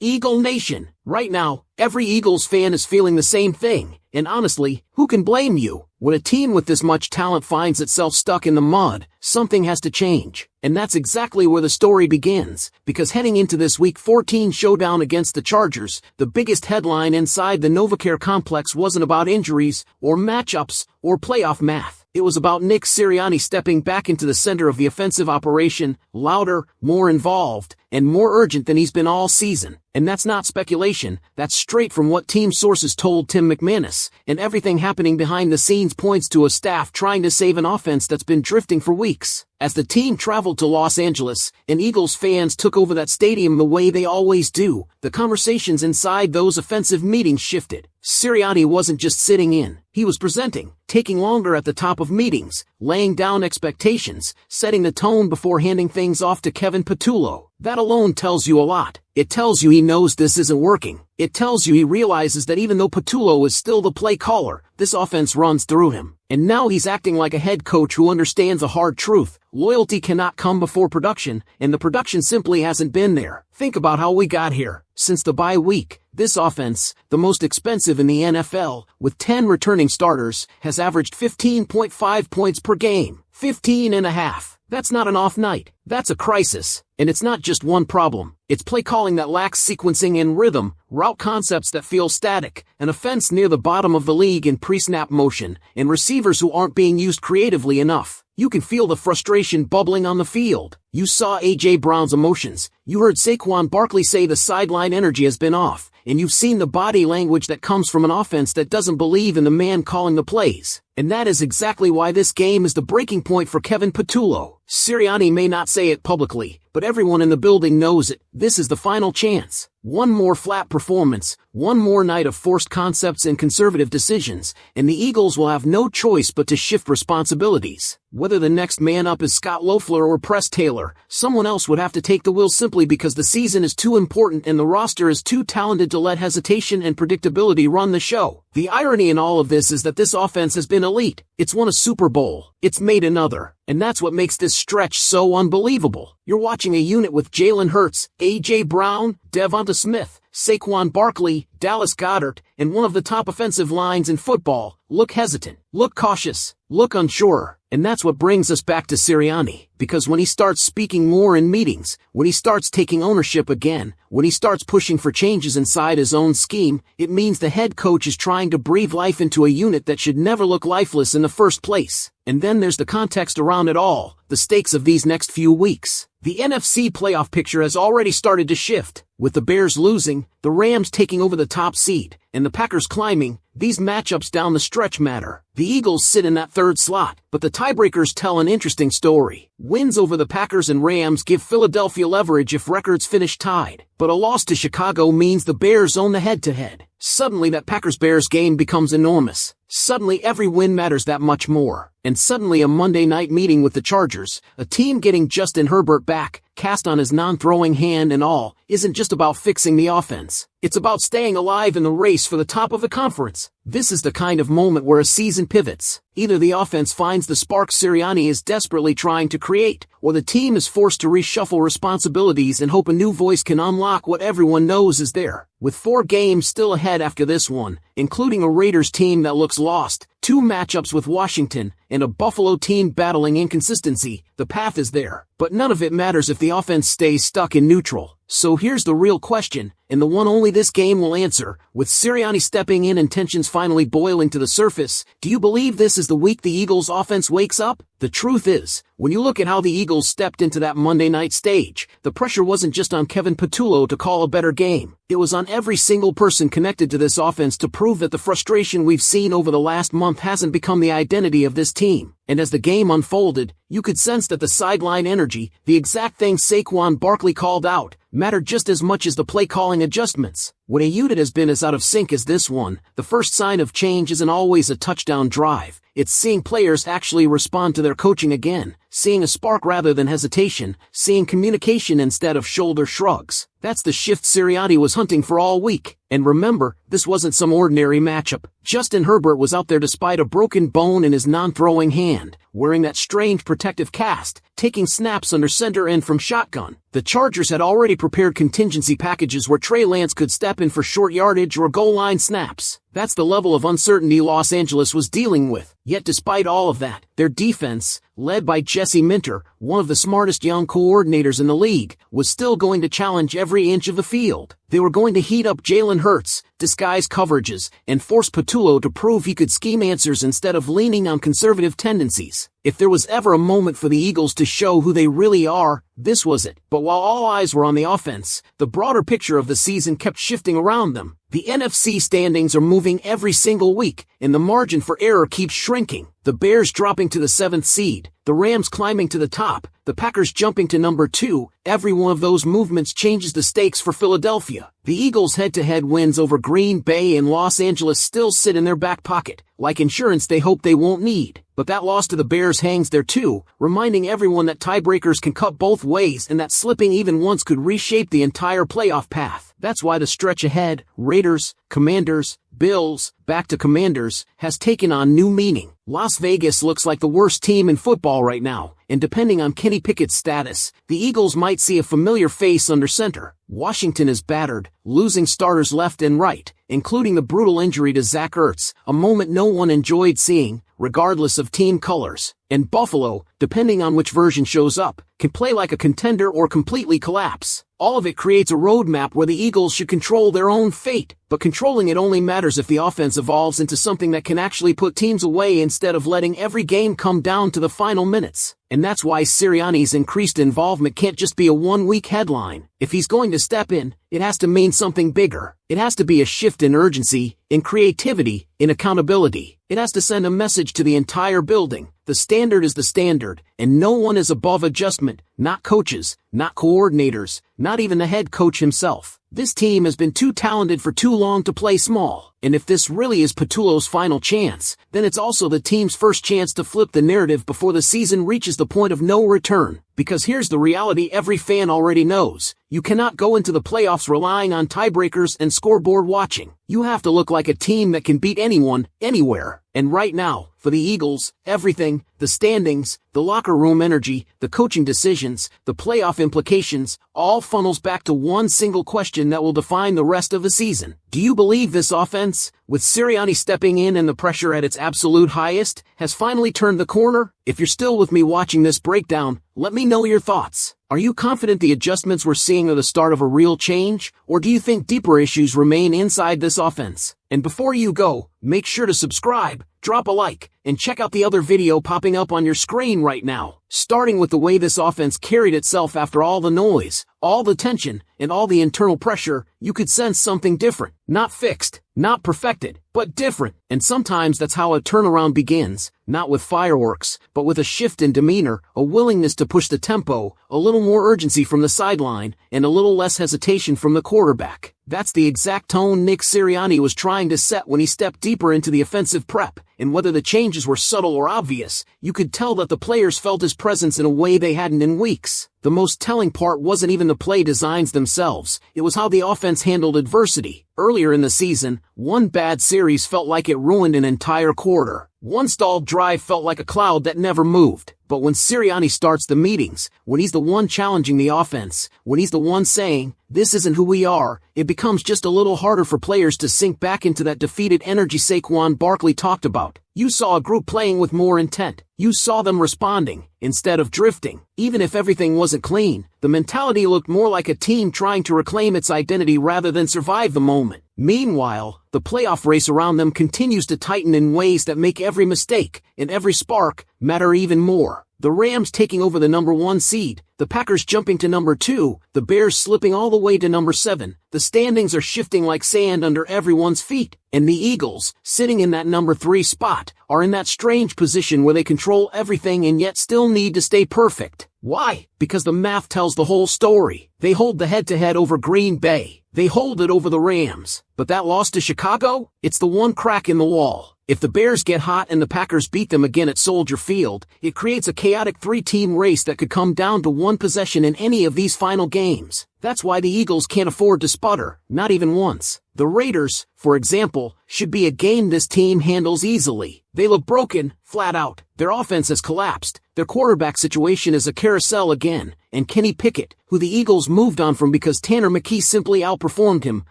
Eagle Nation, right now, every Eagles fan is feeling the same thing, and honestly, who can blame you? When a team with this much talent finds itself stuck in the mud, something has to change. And that's exactly where the story begins, because heading into this Week 14 showdown against the Chargers, the biggest headline inside the NovaCare complex wasn't about injuries, or matchups, or playoff math. It was about Nick Sirianni stepping back into the center of the offensive operation, louder, more involved, and more urgent than he's been all season. And that's not speculation, that's straight from what team sources told Tim McManus, and everything happening behind the scenes points to a staff trying to save an offense that's been drifting for weeks. As the team traveled to Los Angeles, and Eagles fans took over that stadium the way they always do, the conversations inside those offensive meetings shifted. Sirianni wasn't just sitting in, he was presenting, taking longer at the top of meetings, laying down expectations, setting the tone before handing things off to Kevin Patullo. That alone tells you a lot. It tells you he knows this isn't working. It tells you he realizes that even though Patullo is still the play caller, this offense runs through him. And now he's acting like a head coach who understands a hard truth. Loyalty cannot come before production, and the production simply hasn't been there. Think about how we got here. Since the bye week, this offense, the most expensive in the NFL, with 10 returning starters, has averaged 15.5 points per game. 15.5. That's not an off night. That's a crisis. And it's not just one problem. It's play calling that lacks sequencing and rhythm, route concepts that feel static, an offense near the bottom of the league in pre-snap motion, and receivers who aren't being used creatively enough. You can feel the frustration bubbling on the field. You saw A.J. Brown's emotions. You heard Saquon Barkley say the sideline energy has been off. And you've seen the body language that comes from an offense that doesn't believe in the man calling the plays. And that is exactly why this game is the breaking point for Kevin Patullo. Sirianni may not say it publicly, but everyone in the building knows it. This is the final chance. One more flat performance, one more night of forced concepts and conservative decisions, and the Eagles will have no choice but to shift responsibilities. Whether the next man up is Scott Loeffler or Press Taylor, someone else would have to take the wheel simply because the season is too important and the roster is too talented to let hesitation and predictability run the show. The irony in all of this is that this offense has been elite. It's won a Super Bowl. It's made another. And that's what makes this stretch so unbelievable. You're watching a unit with Jalen Hurts, A.J. Brown, DeVonta Smith, Saquon Barkley, Dallas Goedert, and one of the top offensive lines in football. Look hesitant, look cautious, look unsure. And that's what brings us back to Sirianni. Because when he starts speaking more in meetings, when he starts taking ownership again, when he starts pushing for changes inside his own scheme, it means the head coach is trying to breathe life into a unit that should never look lifeless in the first place. And then there's the context around it all, the stakes of these next few weeks. The NFC playoff picture has already started to shift. With the Bears losing, the Rams taking over the top seed, and the Packers climbing, these matchups down the stretch matter. The Eagles sit in that third slot, but the tiebreakers tell an interesting story. Wins over the Packers and Rams give Philadelphia leverage if records finish tied, but a loss to Chicago means the Bears own the head-to-head. Suddenly that Packers-Bears game becomes enormous. Suddenly every win matters that much more. And suddenly a Monday night meeting with the Chargers, a team getting Justin Herbert back, cast on his non-throwing hand and all, isn't just about fixing the offense. It's about staying alive in the race for the top of the conference. This is the kind of moment where a season pivots. Either the offense finds the spark Sirianni is desperately trying to create, or the team is forced to reshuffle responsibilities and hope a new voice can unlock what everyone knows is there. With 4 games still ahead after this one, including a Raiders team that looks lost, 2 matchups with Washington, and a Buffalo team battling inconsistency, the path is there. But none of it matters if the offense stays stuck in neutral. So here's the real question, and the one only this game will answer. With Sirianni stepping in and tensions finally boiling to the surface, do you believe this is the week the Eagles' offense wakes up? The truth is, when you look at how the Eagles stepped into that Monday night stage, the pressure wasn't just on Kevin Patullo to call a better game. It was on every single person connected to this offense to prove that the frustration we've seen over the last month hasn't become the identity of this team. And as the game unfolded, you could sense that the sideline energy, the exact thing Saquon Barkley called out, mattered just as much as the play-calling adjustments. When a unit has been as out of sync as this one, the first sign of change isn't always a touchdown drive. It's seeing players actually respond to their coaching again, seeing a spark rather than hesitation, seeing communication instead of shoulder shrugs. That's the shift Sirianni was hunting for all week. And remember, this wasn't some ordinary matchup. Justin Herbert was out there despite a broken bone in his non-throwing hand, wearing that strange protective cast, taking snaps under center and from shotgun. The Chargers had already prepared contingency packages where Trey Lance could step in for short yardage or goal line snaps. That's the level of uncertainty Los Angeles was dealing with. Yet despite all of that, their defense, led by Jesse Minter, one of the smartest young coordinators in the league, was still going to challenge every inch of the field. They were going to heat up Jalen Hurts, disguise coverages, and force Patullo to prove he could scheme answers instead of leaning on conservative tendencies. If there was ever a moment for the Eagles to show who they really are, this was it. But while all eyes were on the offense, the broader picture of the season kept shifting around them. The NFC standings are moving every single week, and the margin for error keeps shrinking. The Bears dropping to the 7th seed, the Rams climbing to the top, the Packers jumping to number 2. Every one of those movements changes the stakes for Philadelphia. The Eagles' head-to-head wins over Green Bay and Los Angeles still sit in their back pocket, like insurance they hope they won't need. But that loss to the Bears hangs there too, reminding everyone that tiebreakers can cut both ways and that slipping even once could reshape the entire playoff path. That's why the stretch ahead, Raiders, Commanders, Bills, back to Commanders, has taken on new meaning. Las Vegas looks like the worst team in football right now, and depending on Kenny Pickett's status, the Eagles might see a familiar face under center. Washington is battered, losing starters left and right, including the brutal injury to Zach Ertz, a moment no one enjoyed seeing, regardless of team colors. And Buffalo, depending on which version shows up, can play like a contender or completely collapse. All of it creates a roadmap where the Eagles should control their own fate, but controlling it only matters if the offense evolves into something that can actually put teams away instead of letting every game come down to the final minutes. And that's why Sirianni's increased involvement can't just be a one-week headline. If he's going to step in, it has to mean something bigger. It has to be a shift in urgency, in creativity, in accountability. It has to send a message to the entire building. The standard is the standard, and no one is above adjustment, not coaches, not coordinators, not even the head coach himself. This team has been too talented for too long to play small, and if this really is Patullo's final chance, then it's also the team's first chance to flip the narrative before the season reaches the point of no return. Because here's the reality every fan already knows. You cannot go into the playoffs relying on tiebreakers and scoreboard watching. You have to look like a team that can beat anyone, anywhere. And right now, for the Eagles, everything, the standings, the locker room energy, the coaching decisions, the playoff implications, all funnels back to one single question that will define the rest of the season. Do you believe this offense, with Sirianni stepping in and the pressure at its absolute highest, has finally turned the corner? If you're still with me watching this breakdown, let me know your thoughts. Are you confident the adjustments we're seeing are the start of a real change, or do you think deeper issues remain inside this offense? And before you go, make sure to subscribe, drop a like, and check out the other video popping up on your screen right now. Starting with the way this offense carried itself after all the noise, all the tension, and all the internal pressure, you could sense something different. Not fixed, not perfected, but different. And sometimes that's how a turnaround begins, not with fireworks, but with a shift in demeanor, a willingness to push the tempo, a little more urgency from the sideline, and a little less hesitation from the quarterback. That's the exact tone Nick Sirianni was trying to set when he stepped deeper into the offensive prep, and whether the changes were subtle or obvious, you could tell that the players felt his presence in a way they hadn't in weeks. The most telling part wasn't even the play designs themselves, it was how the offense handled adversity. Earlier in the season, one bad series felt like it ruined an entire quarter. One stalled drive felt like a cloud that never moved. But when Sirianni starts the meetings, when he's the one challenging the offense, when he's the one saying, "This isn't who we are," it becomes just a little harder for players to sink back into that defeated energy Saquon Barkley talked about. You saw a group playing with more intent. You saw them responding, instead of drifting. Even if everything wasn't clean, the mentality looked more like a team trying to reclaim its identity rather than survive the moment. Meanwhile, the playoff race around them continues to tighten in ways that make every mistake, and every spark, matter even more. The Rams taking over the number 1 seed, the Packers jumping to number 2, the Bears slipping all the way to number 7. The standings are shifting like sand under everyone's feet, and the Eagles, sitting in that number 3 spot, are in that strange position where they control everything and yet still need to stay perfect. Why? Because the math tells the whole story. They hold the head-to-head over Green Bay. They hold it over the Rams. But that loss to Chicago? It's the one crack in the wall. If the Bears get hot and the Packers beat them again at Soldier Field, it creates a chaotic three-team race that could come down to one possession in any of these final games. That's why the Eagles can't afford to sputter, not even once. The Raiders, for example, should be a game this team handles easily. They look broken, flat out. Their offense has collapsed. Their quarterback situation is a carousel again, and Kenny Pickett, who the Eagles moved on from because Tanner McKee simply outperformed him,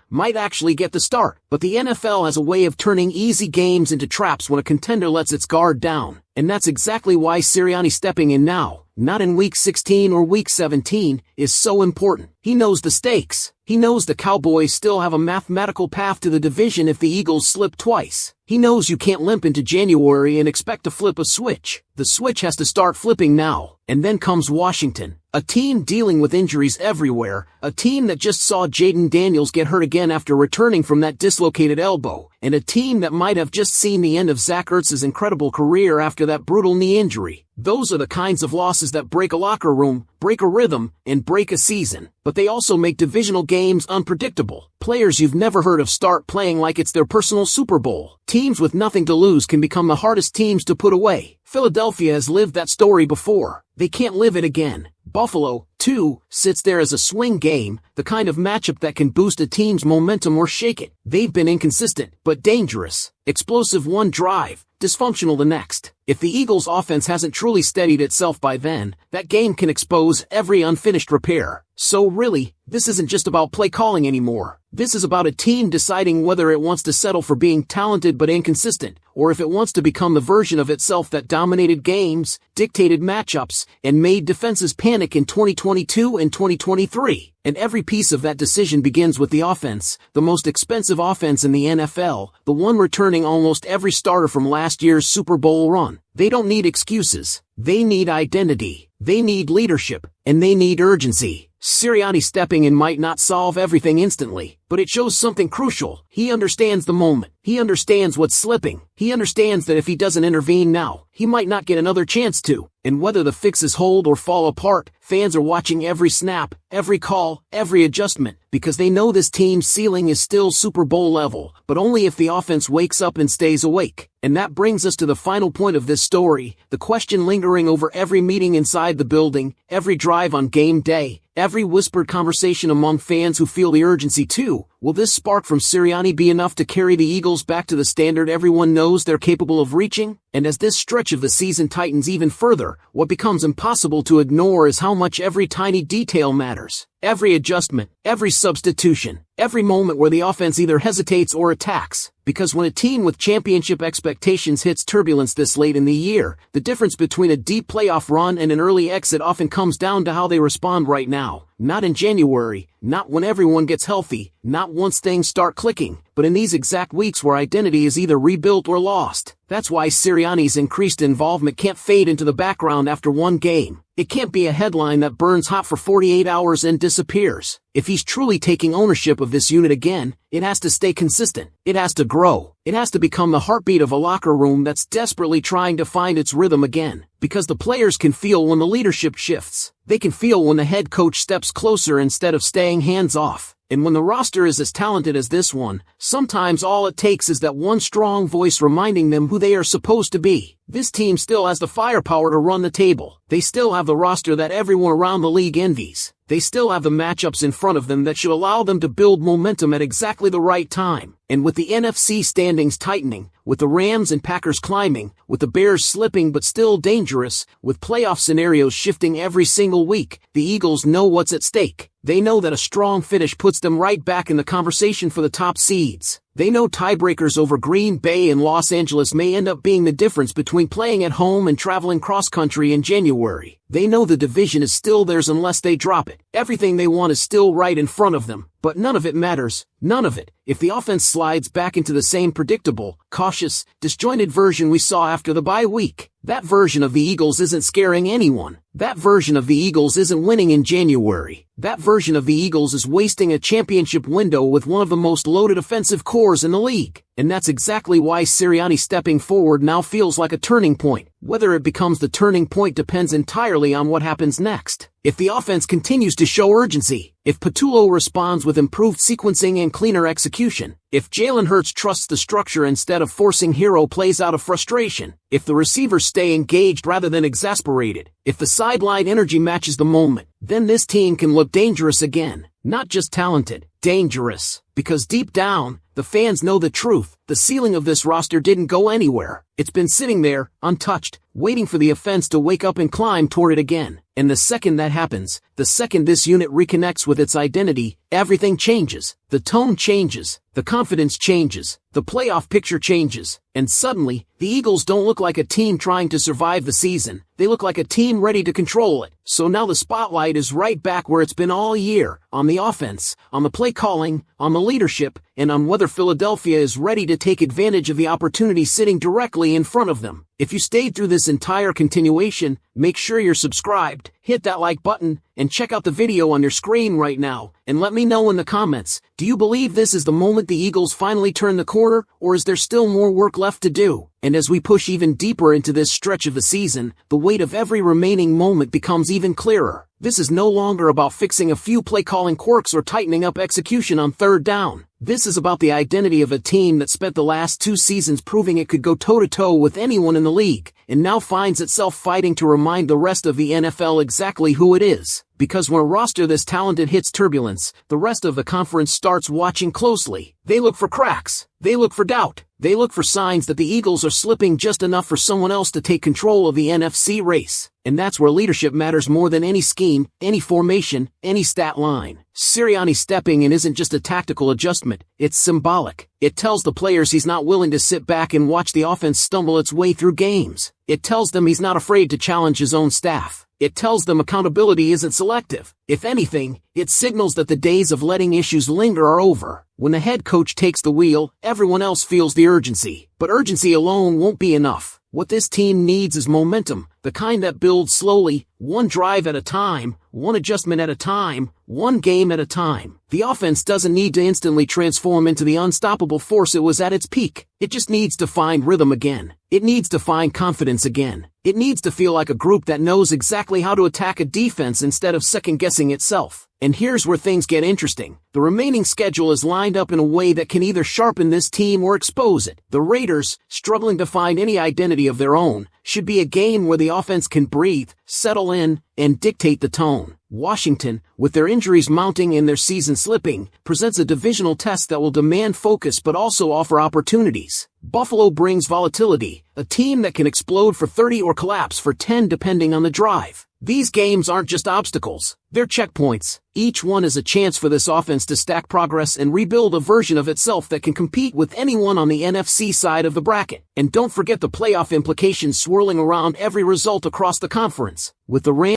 might actually get the start. But the NFL has a way of turning easy games into traps when a contender lets its guard down. And that's exactly why Sirianni stepping in now, not in Week 16 or Week 17, is so important. He knows the stakes. He knows the Cowboys still have a mathematical path to the division if the Eagles slip twice. He knows you can't limp into January and expect to flip a switch. The switch has to start flipping now. And then comes Washington, a team dealing with injuries everywhere, a team that just saw Jaden Daniels get hurt again after returning from that dislocated elbow, and a team that might have just seen the end of Zach Ertz's incredible career after that brutal knee injury. Those are the kinds of losses that break a locker room, break a rhythm, and break a season. But they also make divisional games unpredictable. Players you've never heard of start playing like it's their personal Super Bowl. Teams with nothing to lose can become the hardest teams to put away. Philadelphia has lived that story before. They can't live it again. Buffalo, too, sits there as a swing game, the kind of matchup that can boost a team's momentum or shake it. They've been inconsistent, but dangerous. Explosive one drive, dysfunctional the next. If the Eagles' offense hasn't truly steadied itself by then, that game can expose every unfinished repair. So really, this isn't just about play calling anymore. This is about a team deciding whether it wants to settle for being talented but inconsistent, or if it wants to become the version of itself that dominated games, dictated matchups, and made defenses panic in 2022 and 2023. And every piece of that decision begins with the offense, the most expensive offense in the NFL, the one returning almost every starter from last year's Super Bowl run. They don't need excuses. They need identity. They need leadership. And they need urgency. Sirianni stepping in might not solve everything instantly, but it shows something crucial. He understands the moment. He understands what's slipping. He understands that if he doesn't intervene now, he might not get another chance to. And whether the fixes hold or fall apart, fans are watching every snap, every call, every adjustment, because they know this team's ceiling is still Super Bowl level, but only if the offense wakes up and stays awake. And that brings us to the final point of this story, the question lingering over every meeting inside the building, every drive on game day, every whispered conversation among fans who feel the urgency too. Will this spark from Sirianni be enough to carry the Eagles back to the standard everyone knows they're capable of reaching? And as this stretch of the season tightens even further, what becomes impossible to ignore is how much every tiny detail matters. Every adjustment, every substitution, every moment where the offense either hesitates or attacks. Because when a team with championship expectations hits turbulence this late in the year, the difference between a deep playoff run and an early exit often comes down to how they respond right now. Not in January, not when everyone gets healthy, not once things start clicking, but in these exact weeks where identity is either rebuilt or lost. That's why Sirianni's increased involvement can't fade into the background after one game. It can't be a headline that burns hot for 48 hours and disappears. If he's truly taking ownership of this unit again, it has to stay consistent. It has to grow. It has to become the heartbeat of a locker room that's desperately trying to find its rhythm again. Because the players can feel when the leadership shifts. They can feel when the head coach steps closer instead of staying hands off. And when the roster is as talented as this one, sometimes all it takes is that one strong voice reminding them who they are supposed to be. This team still has the firepower to run the table. They still have the roster that everyone around the league envies. They still have the matchups in front of them that should allow them to build momentum at exactly the right time. And with the NFC standings tightening, with the Rams and Packers climbing, with the Bears slipping but still dangerous, with playoff scenarios shifting every single week, the Eagles know what's at stake. They know that a strong finish puts them right back in the conversation for the top seeds. They know tiebreakers over Green Bay and Los Angeles may end up being the difference between playing at home and traveling cross-country in January. They know the division is still theirs unless they drop it. Everything they want is still right in front of them. But none of it matters. None of it. If the offense slides back into the same predictable, cautious, disjointed version we saw after the bye week, that version of the Eagles isn't scaring anyone. That version of the Eagles isn't winning in January. That version of the Eagles is wasting a championship window with one of the most loaded offensive cores in the league. And that's exactly why Sirianni stepping forward now feels like a turning point. Whether it becomes the turning point depends entirely on what happens next. If the offense continues to show urgency, if Patullo responds with improved sequencing and cleaner execution, if Jalen Hurts trusts the structure instead of forcing hero plays out of frustration, if the receivers stay engaged rather than exasperated, if the sideline energy matches the moment, then this team can look dangerous again. Not just talented, dangerous. Because deep down, the fans know the truth. The ceiling of this roster didn't go anywhere. It's been sitting there, untouched, waiting for the offense to wake up and climb toward it again. And the second that happens, the second this unit reconnects with its identity, everything changes. The tone changes, the confidence changes, the playoff picture changes, and suddenly, the Eagles don't look like a team trying to survive the season. They look like a team ready to control it. So now the spotlight is right back where it's been all year, on the offense, on the play calling, on the leadership, and on whether Philadelphia is ready to take advantage of the opportunity sitting directly in front of them. If you stayed through this entire continuation, make sure you're subscribed, hit that like button, and check out the video on your screen right now, and let me know in the comments, do you believe this is the moment the Eagles finally turn the corner, or is there still more work left to do? And as we push even deeper into this stretch of the season, the weight of every remaining moment becomes even clearer. This is no longer about fixing a few play-calling quirks or tightening up execution on third down. This is about the identity of a team that spent the last 2 seasons proving it could go toe-to-toe with anyone in the league, and now finds itself fighting to remind the rest of the NFL exactly who it is. Because when a roster this talented hits turbulence, the rest of the conference starts watching closely. They look for cracks. They look for doubt. They look for signs that the Eagles are slipping just enough for someone else to take control of the NFC race. And that's where leadership matters more than any scheme, any formation, any stat line. Sirianni stepping in isn't just a tactical adjustment, it's symbolic. It tells the players he's not willing to sit back and watch the offense stumble its way through games. It tells them he's not afraid to challenge his own staff. It tells them accountability isn't selective. If anything, it signals that the days of letting issues linger are over. When the head coach takes the wheel, everyone else feels the urgency. But urgency alone won't be enough. What this team needs is momentum, the kind that builds slowly, one drive at a time, one adjustment at a time, one game at a time. The offense doesn't need to instantly transform into the unstoppable force it was at its peak. It just needs to find rhythm again. It needs to find confidence again. It needs to feel like a group that knows exactly how to attack a defense instead of second-guessing itself. And here's where things get interesting. The remaining schedule is lined up in a way that can either sharpen this team or expose it. The Raiders, struggling to find any identity of their own, should be a game where the offense can breathe, settle in, and dictate the tone. Washington, with their injuries mounting and their season slipping, presents a divisional test that will demand focus but also offer opportunities. Buffalo brings volatility, a team that can explode for 30 or collapse for 10 depending on the drive. These games aren't just obstacles, they're checkpoints. Each one is a chance for this offense to stack progress and rebuild a version of itself that can compete with anyone on the NFC side of the bracket. And don't forget the playoff implications swirling around every result across the conference. With the Rams